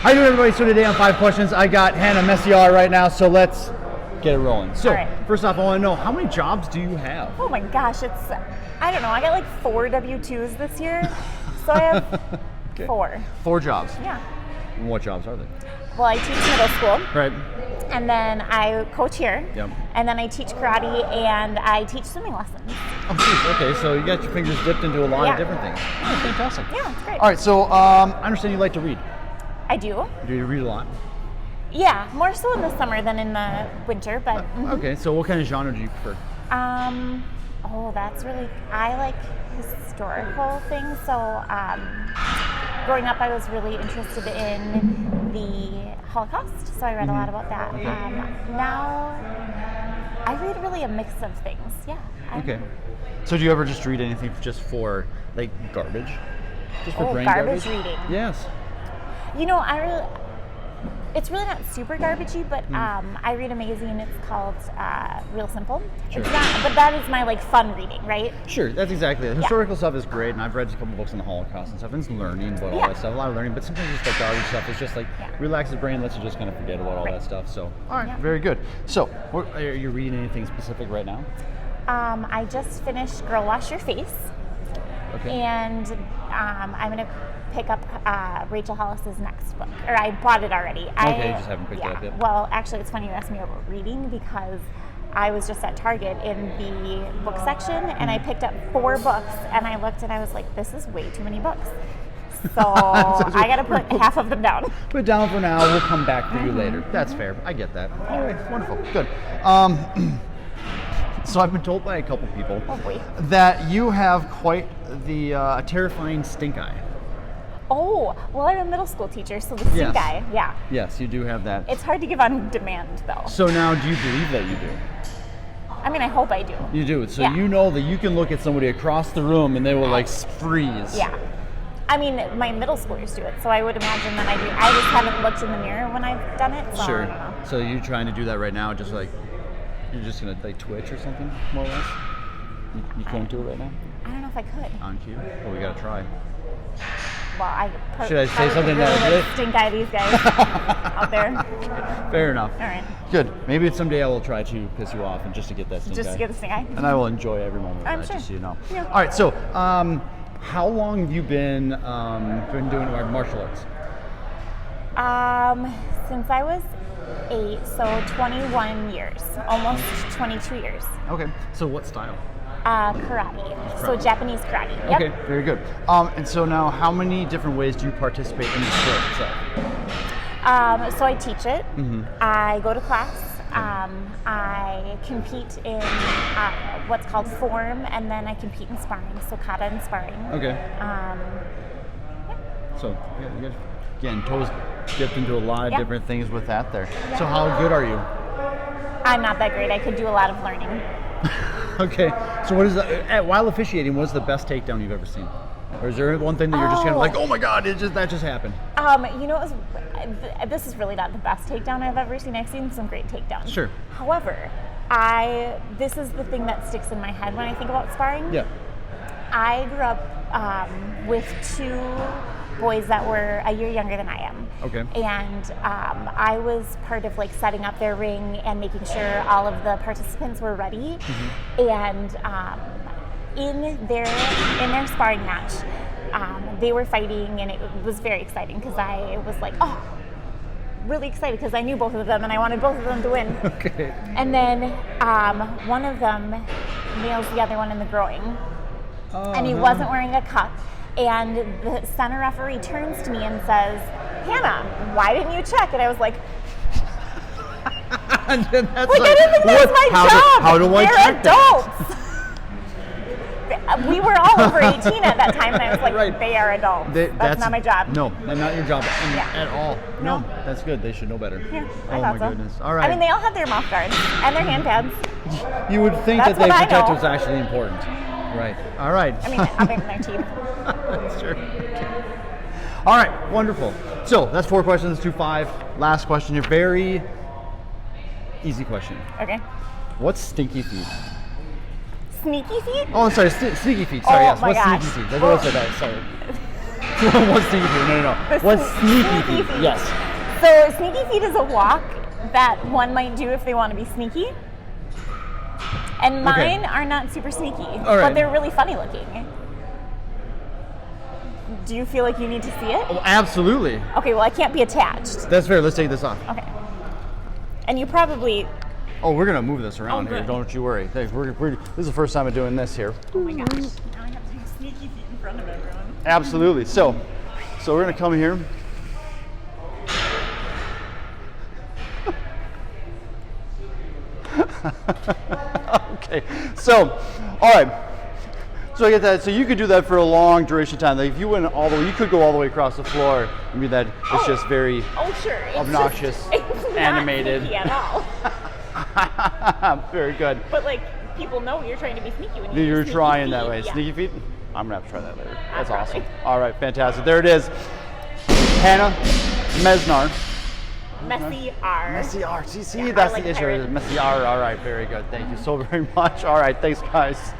How you doing, everybody? So today on 5 Questions, I got Hannah Mesiar right now, so let's get it rolling. So, First off, I want to know, how many jobs do you have? Oh my gosh, I don't know, I got like 4 W-2s this year, so I have Okay. 4. 4 jobs? Yeah. And what jobs are they? Well, I teach middle school. Right. And then I coach here. Yep. And then I teach karate and I teach swimming lessons. Oh, geez. Okay, so you got your fingers dipped into a lot of different things. Oh, fantastic. Yeah, it's great. All right, so I understand you like to read. I do. Do you read a lot? Yeah, more so in the summer than in the winter, but. Okay, so what kind of genre do you prefer? I like historical things. So growing up, I was really interested in the Holocaust, so I read a lot about that. Okay. Now, I read really a mix of things. Yeah. Okay. So do you ever just read anything just for like garbage? Just for brain garbage reading. Yes. You know, it's really not super garbagey, but I read a magazine. It's called Real Simple. Sure. It's not, but that is my like fun reading, right? Sure, that's exactly it. Historical stuff is great, and I've read a couple books on the Holocaust and stuff, and it's learning about all that stuff, a lot of learning, but sometimes just like garbage stuff is just like relax the brain, lets you just kind of forget about all that stuff. So, all right, very good. So, are you reading anything specific right now? I just finished Girl Wash Your Face. Okay. And I'm going to pick up Rachel Hollis's next book. Or I bought it already. Okay, you just haven't picked it up yet? Well, actually, it's funny you asked me about reading because I was just at Target in the book section and I picked up 4 books and I looked and I was like, this is way too many books. So I got to put half of them down. Put it down for now. We'll come back for you later. That's fair. I get that. All right, wonderful. Good. So I've been told by a couple people that you have quite the terrifying stink eye. Oh, well, I'm a middle school teacher, so the stink eye, yeah. Yes, you do have that. It's hard to give on demand, though. So now, do you believe that you do? I mean, I hope I do. You do. So you know that you can look at somebody across the room and they will like freeze. Yeah. I mean, my middle schoolers do it, so I would imagine that I do. I just haven't looked in the mirror when I've done it, so Sure. I don't know. So you're trying to do that right now, just like, you're just going to like twitch or something, more or less? You can't do it right now? I don't know if I could. On cue? Well, we got to try. Well, should I say something really that stink eye these guys out there? Fair enough. All right. Good. Maybe someday I will try to piss you off and just to get that stink eye. Just to get the stink eye? And I will enjoy every moment of I'm that, sure. just so you know. Yeah. All right, so how long have you been doing martial arts? Since I was 8, so 21 years, almost 22 years. Okay. So what style? Karate. So Japanese karate. Yep. Okay, very good. And so now, how many different ways do you participate in the sport itself? So I teach it. I go to class. I compete in what's called form, and then I compete in sparring, so kata and sparring. Okay. So you guys, again, toes dipped into a lot of different things with that there. Yeah. So how good are you? I'm not that great. I could do a lot of learning. Okay. So what is while officiating, what's the best takedown you've ever seen? Or is there one thing that you're just kind of like, oh my God, that just happened? You know, this is really not the best takedown I've ever seen. I've seen some great takedowns. Sure. However, this is the thing that sticks in my head when I think about sparring. Yeah. I grew up with 2 boys that were a year younger than I am. Okay. And I was part of like setting up their ring and making sure all of the participants were ready. And in their sparring match, they were fighting, and it was very exciting because I was like, really excited because I knew both of them and I wanted both of them to win. Okay. And then one of them nails the other one in the groin, and he wasn't wearing a cup. And the center referee turns to me and says, "Hannah, why didn't you check?" And I was like, and then that's I didn't think that was my job. How do I check adults. We were all over 18 at that time, and I was like, they are adults. That's not my job. No, that's not your job at all. No, that's good. They should know better. Yeah, oh my goodness. All right. I mean, they all have their mouth guards and their hand pads. You would think that they protect was actually important. Right. All right. I mean, other than their teeth. That's true. Okay. All right. Wonderful. So that's 4 questions to 5. Last question here. Very easy question. Okay. What's stinky feet? Sneaky feet? Oh, I'm sorry. Sneaky feet. Sorry. Oh, yes. my What's gosh. sneaky feet? I said that. Sorry. What's sneaky feet? No. What's sneaky feet? Yes. So sneaky feet is a walk that one might do if they want to be sneaky. And mine are not super sneaky, but they're really funny looking. Do you feel like you need to see it? Oh, absolutely. Okay, well I can't be attached. That's fair. Let's take this off. Okay. And you probably... Oh, we're gonna move this around here. Don't you worry. This is the first time I'm doing this here. Oh my gosh. Now I have to do sneaky feet in front of everyone. Absolutely. So we're gonna come here. Okay. So, all right. So I get that. So you could do that for a long duration of time. Like if you went all the way, you could go all the way across the floor and be that. It's just very obnoxious, it's animated. Not sneaky at all. Very good. But like people know you're trying to be sneaky when you're trying that way. Yeah. Sneaky feet. I'm gonna have to try that later. That's awesome. All right, fantastic. There it is. Hannah Mesiar. Mesiar. See, that's the issue. Mesiar. All right, very good. Thank you so very much. All right, thanks, guys.